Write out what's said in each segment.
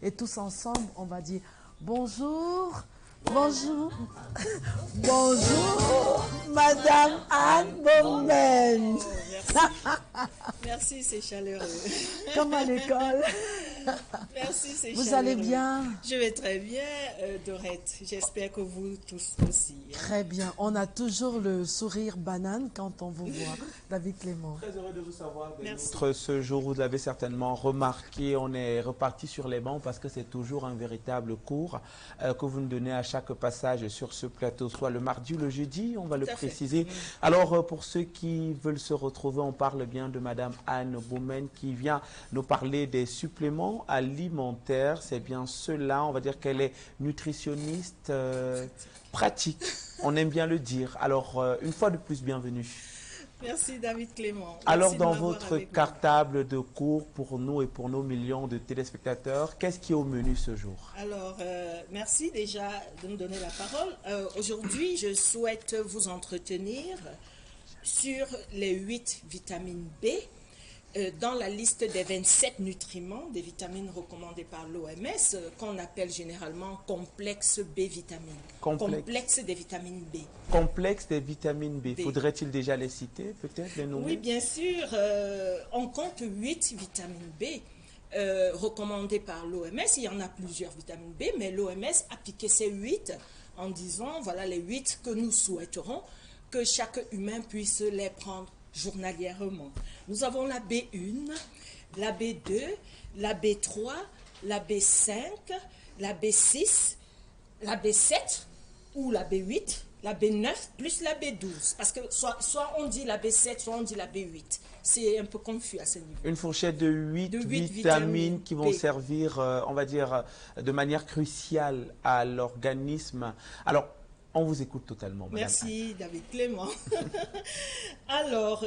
Et tous ensemble, on va dire bonjour, bonjour, bonjour, Madame Anne Bowman. Oh, merci. Merci, c'est chaleureux. Comme à l'école. Merci, c'est chaleureux. Vous allez bien? Je vais très bien, Dorette. J'espère que vous tous aussi. Très bien. On a toujours le sourire banane quand on vous voit. David Clément. Très heureux de vous savoir. Merci. Ce jour, vous l'avez certainement remarqué, on est reparti sur les bancs parce que c'est toujours un véritable cours que vous nous donnez à chaque passage sur ce plateau, soit le mardi ou le jeudi, on va le préciser. Alors, pour ceux qui veulent se retrouver, on parle bien de Madame Anne Bowman qui vient nous parler des suppléments alimentaires. C'est bien cela, on va dire qu'elle est nutritionniste pratique, on aime bien le dire. Alors, une fois de plus, bienvenue. Merci David Clément. Alors, Merci dans votre cartable de cours pour nous et pour nos millions de téléspectateurs, qu'est-ce qui est au menu ce jour? Alors, merci déjà de me donner la parole. Aujourd'hui, je souhaite vous entretenir sur les 8 vitamines B dans la liste des 27 nutriments des vitamines recommandées par l'OMS, qu'on appelle généralement complexe B-vitamine. Complexe des vitamines B. Complexe des vitamines B. Faudrait-il déjà les citer, peut-être, les nommer? Oui, bien sûr. On compte 8 vitamines B recommandées par l'OMS. Il y en a plusieurs vitamines B, mais l'OMS a piqué ces 8 en disant, voilà les 8 que nous souhaiterons que chaque humain puisse les prendre journalièrement. Nous avons la B1, la B2, la B3, la B5, la B6, la B7 ou la B8, la B9 plus la B12. Parce que soit on dit la B7, soit on dit la B8. C'est un peu confus à ce niveau. Une fourchette de 8 vitamines qui vont servir, on va dire, de manière cruciale à l'organisme. Alors, on vous écoute totalement, Madame. Merci, David Clément. Alors,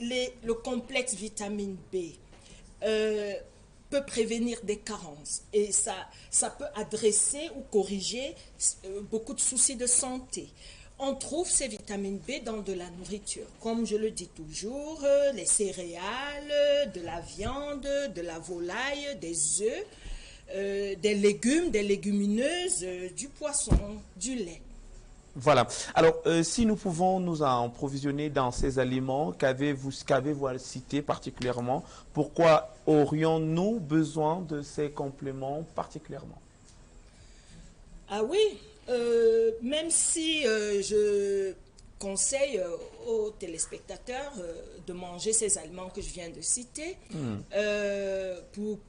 le complexe vitamine B peut prévenir des carences et ça peut adresser ou corriger beaucoup de soucis de santé. On trouve ces vitamines B dans de la nourriture, comme je le dis toujours, les céréales, de la viande, de la volaille, des œufs, des légumes, des légumineuses, du poisson, du lait. Voilà. Alors, si nous pouvons nous en provisionner dans ces aliments, qu'avez-vous à citer particulièrement? Pourquoi aurions-nous besoin de ces compléments particulièrement? Ah oui, même si je conseille aux téléspectateurs de manger ces aliments que je viens de citer,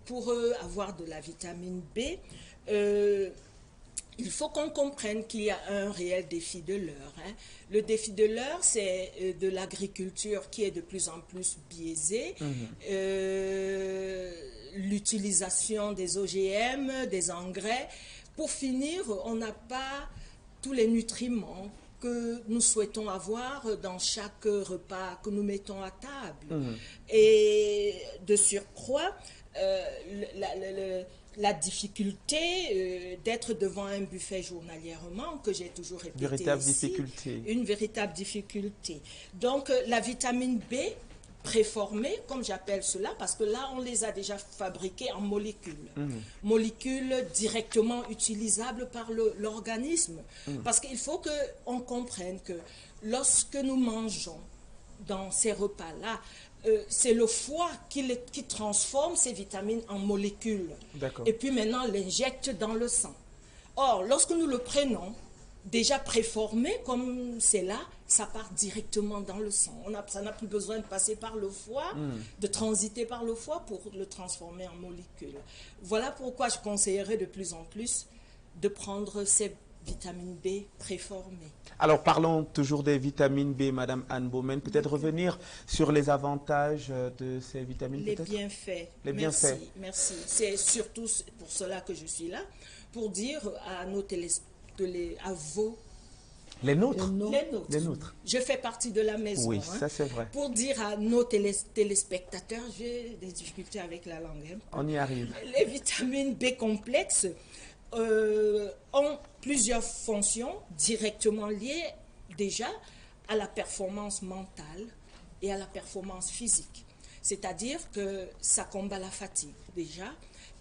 pour avoir de la vitamine B, il faut qu'on comprenne qu'il y a un réel défi de l'heure. Hein. Le défi de l'heure, c'est de l'agriculture qui est de plus en plus biaisée, l'utilisation des OGM, des engrais. Pour finir, on n'a pas tous les nutriments que nous souhaitons avoir dans chaque repas que nous mettons à table. Et de surcroît, la difficulté d'être devant un buffet journalièrement, que j'ai toujours répété une véritable difficulté. Donc, la vitamine B préformée, comme j'appelle cela, parce que là, on les a déjà fabriquées en molécules. Molécules directement utilisables par l'organisme. Parce qu'il faut qu'on comprenne que lorsque nous mangeons dans ces repas-là, c'est le foie qui transforme ces vitamines en molécules. Et puis maintenant, l'injecte dans le sang. Or, lorsque nous le prenons, déjà préformé comme c'est là, ça part directement dans le sang. Ça n'a plus besoin de passer par le foie, de transiter par le foie pour le transformer en molécules. Voilà pourquoi je conseillerais de plus en plus de prendre ces vitamine B préformée. Alors, parlons toujours des vitamines B, Madame Anne Bowman. Peut-être revenir sur les avantages de ces vitamines. Les bienfaits. Les bienfaits. Merci. C'est surtout pour cela que je suis là, pour dire à nos Les nôtres. Les nôtres. Je fais partie de la maison. Oui, ça c'est vrai. Pour dire à nos téléspectateurs, j'ai des difficultés avec la langue. Hein. On y arrive. Les vitamines B complexes ont plusieurs fonctions directement liées déjà à la performance mentale et à la performance physique. C'est-à-dire que ça combat la fatigue déjà,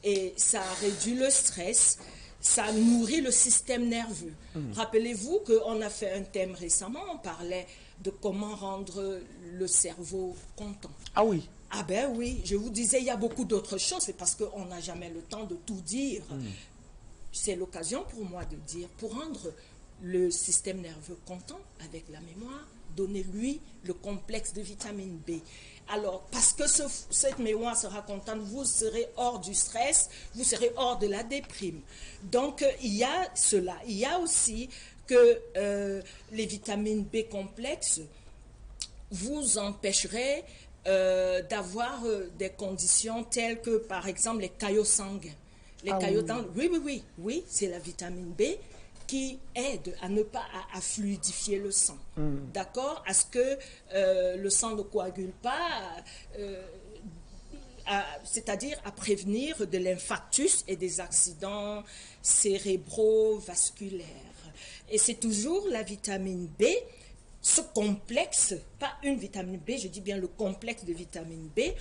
et ça réduit le stress, ça nourrit le système nerveux. Rappelez-vous qu'on a fait un thème récemment, on parlait de comment rendre le cerveau content. Ah oui. Ah ben oui, je vous disais, il y a beaucoup d'autres choses, c'est parce qu'on n'a jamais le temps de tout dire. C'est l'occasion pour moi de dire, pour rendre le système nerveux content avec la mémoire, donnez-lui le complexe de vitamine B. Alors, parce que cette mémoire sera contente, vous serez hors du stress, vous serez hors de la déprime. Donc, il y a cela. Il y a aussi que les vitamines B complexes vous empêcheraient d'avoir des conditions telles que, par exemple, les caillots sanguins. Les caillots oui, c'est la vitamine B qui aide à ne pas à fluidifier le sang, d'accord, à ce que le sang ne coagule pas, c'est-à-dire à prévenir de l'infarctus et des accidents cérébrovasculaires. Et c'est toujours la vitamine B, ce complexe, pas une vitamine B, je dis bien le complexe de vitamine B,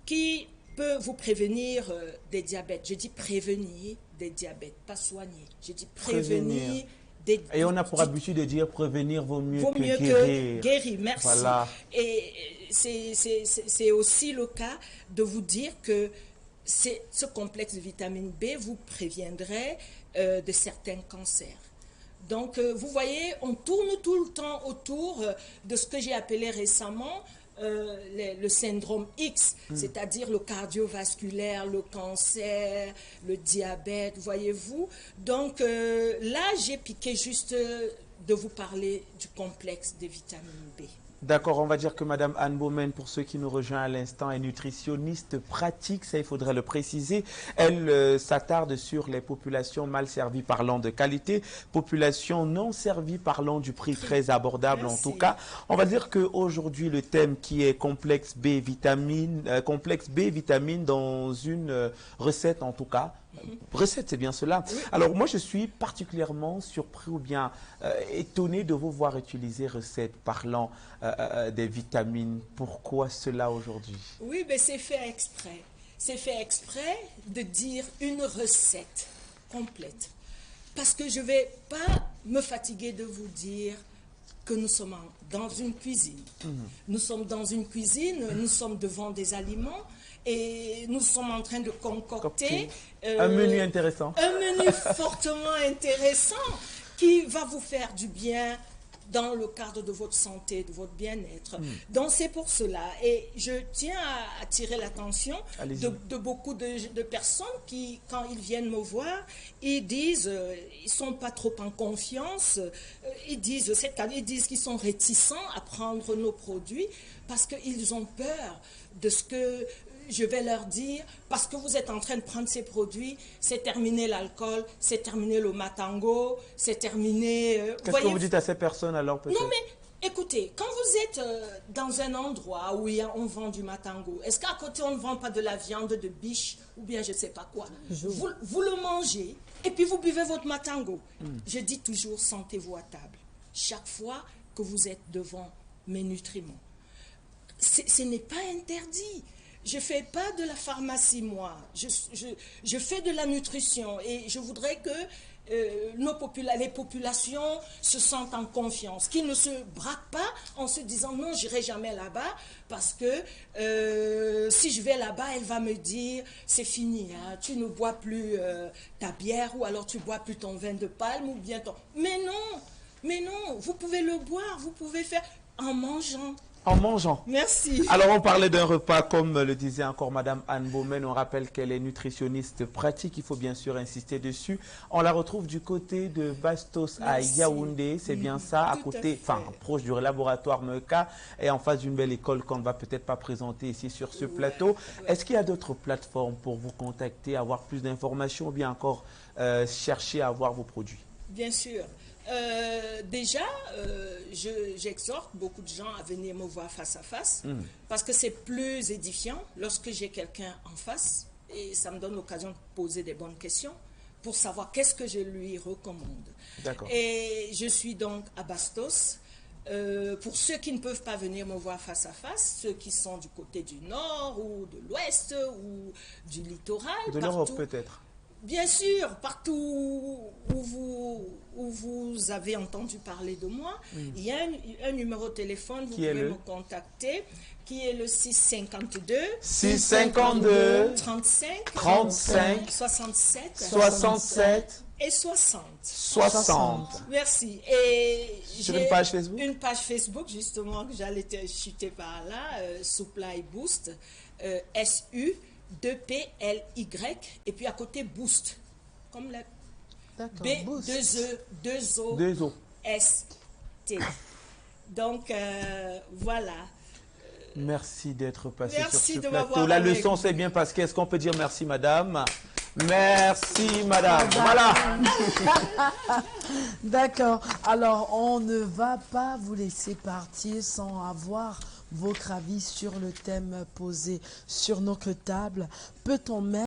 qui peut vous prévenir des diabètes. Je dis prévenir des diabètes, pas soigner. Je dis prévenir des... Et on a pour habitude de dire prévenir vaut mieux que guérir. Merci. Voilà. Et c'est aussi le cas de vous dire que ce complexe de vitamine B vous préviendrait de certains cancers. Donc, vous voyez, on tourne tout le temps autour de ce que j'ai appelé récemment le syndrome X, c'est-à-dire le cardiovasculaire, le cancer, le diabète, voyez-vous. Donc, là, j'ai piqué juste de vous parler du complexe des vitamines B. D'accord, on va dire que Madame Anne Baumaine, pour ceux qui nous rejoignent à l'instant, est nutritionniste pratique, ça il faudrait le préciser. Elle s'attarde sur les populations mal servies parlant de qualité, populations non servies parlant du prix très abordable. Merci. En tout cas. On va dire qu'aujourd'hui, le thème qui est complexe B vitamine dans une recette en tout cas. Recette, c'est bien cela. Oui. Alors moi, je suis particulièrement surpris ou bien étonné de vous voir utiliser recette parlant des vitamines. Pourquoi cela aujourd'hui? Oui, mais c'est fait exprès. C'est fait exprès de dire une recette complète. Parce que je ne vais pas me fatiguer de vous dire que nous sommes dans une cuisine. Nous sommes dans une cuisine, nous sommes devant des aliments. Et nous sommes en train de concocter un menu intéressant. Un menu fortement intéressant qui va vous faire du bien dans le cadre de votre santé, de votre bien-être. Donc c'est pour cela. Et je tiens à attirer l'attention de beaucoup de personnes qui, quand ils viennent me voir, ils disent, ils ne sont pas trop en confiance, ils disent qu'ils sont réticents à prendre nos produits parce qu'ils ont peur de ce que je vais leur dire, parce que vous êtes en train de prendre ces produits, c'est terminé l'alcool, c'est terminé le matango, c'est terminé... Qu'est-ce que vous dites à ces personnes alors peut-être? Non mais, écoutez, quand vous êtes dans un endroit où on vend du matango, est-ce qu'à côté on ne vend pas de la viande de biche ou bien je ne sais pas quoi? Vous le mangez et puis vous buvez votre matango. Je dis toujours, sentez-vous à table. Chaque fois que vous êtes devant mes nutriments. Ce n'est pas interdit. Je ne fais pas de la pharmacie, moi. Je fais de la nutrition et je voudrais que les populations se sentent en confiance, qu'ils ne se braquent pas en se disant non, je n'irai jamais là-bas parce que si je vais là-bas, elle va me dire c'est fini, hein, tu ne bois plus ta bière ou alors tu ne bois plus ton vin de palme ou bien ton... Mais non, vous pouvez le boire, vous pouvez faire en mangeant. En mangeant. Merci. Alors, on parlait d'un repas, comme le disait encore Madame Anne Baumaine. On rappelle qu'elle est nutritionniste pratique. Il faut bien sûr insister dessus. On la retrouve du côté de Bastos à Yaoundé. C'est bien ça, à côté, enfin, proche du laboratoire Meka et en face d'une belle école qu'on ne va peut-être pas présenter ici sur ce plateau. Est-ce qu'il y a d'autres plateformes pour vous contacter, avoir plus d'informations ou bien encore chercher à avoir vos produits? Bien sûr. Déjà, j'exhorte beaucoup de gens à venir me voir face à face parce que c'est plus édifiant lorsque j'ai quelqu'un en face et ça me donne l'occasion de poser des bonnes questions pour savoir qu'est-ce que je lui recommande. Et je suis donc à Bastos, Pour ceux qui ne peuvent pas venir me voir face à face, ceux qui sont du côté du nord ou de l'ouest ou du littoral. De l'Europe peut-être. Bien sûr, partout où vous avez entendu parler de moi, il y a un numéro de téléphone, vous pouvez me contacter, qui est le 652 35 67 et 60. Merci. Et sur une page Facebook? Une page Facebook, justement, que j'allais te chuter par là, Supply Boost, S-U-2-P-L-Y, et puis à côté Boost, comme la B-2-O-S-T. Donc, voilà. Merci d'être passé sur ce plateau. La leçon, c'est bien parce qu'est-ce qu'on peut dire merci, madame? Merci, madame. Voilà. D'accord. Alors, on ne va pas vous laisser partir sans avoir votre avis sur le thème posé sur notre table. Peut-on même